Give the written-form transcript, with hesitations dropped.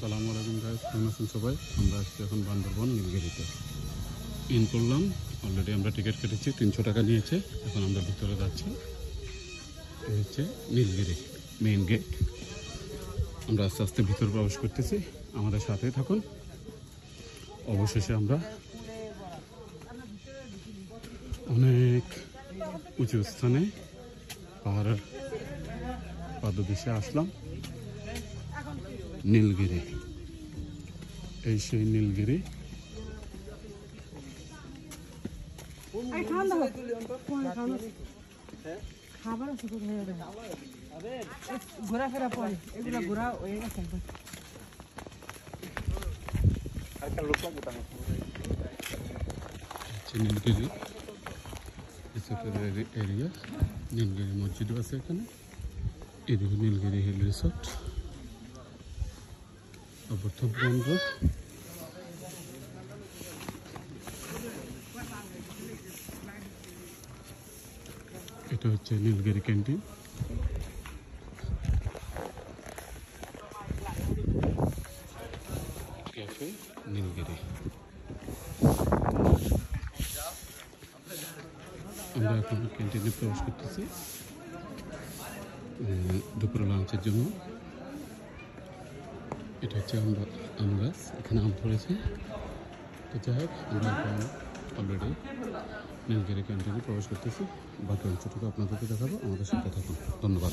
আসসালামু আলাইকুম গাইস, কেমন আছেন সবাই? আমরা আজকে এখন বান্দরবন নীলগিরিতে ইন করলাম। অলরেডি আমরা টিকিট কেটেছি, 300 টাকা নিয়েছে। এখন আমরা ভিতরে যাচ্ছি। এই হচ্ছে নীলগিরি মেইন গেট। আমরা আস্তে আস্তে ভিতরে প্রবেশ করতেছি, আমাদের সাথেই থাকুন। অবশেষে আমরা অনেক উঁচু স্থানে পাহাড়ের পাদদেশে আসলাম। নীলগিরি, এই সেই নীলগিরি। ঘোরাফেরা পরে এগুলো ঘোরা হয়ে গেছে। নীলগিরি এরিয়া, নীলগিরি মসজিদও আছে এখানে। এদিকে নীলগিরি হিল রিসোর্ট, অবর্তন কেন্দ্র। এটা হচ্ছে নীলগিরি ক্যান্টিন। ক্যাফে নীলগিরি। আমরা এখন ক্যান্টিনে প্রবেশ করতেছি দুপুরে লাঞ্চের জন্য। এটা হচ্ছে আম গাছ, এখানে আম ধরেছে। তো যাই হোক, আমরা এখন অলরেডি নীলগিরি ক্যান্টিনে প্রবেশ করতেছি। বাকি অংশটুকু আপনাদেরকে দেখাবো, আমাদের সাথে থাকুন। ধন্যবাদ।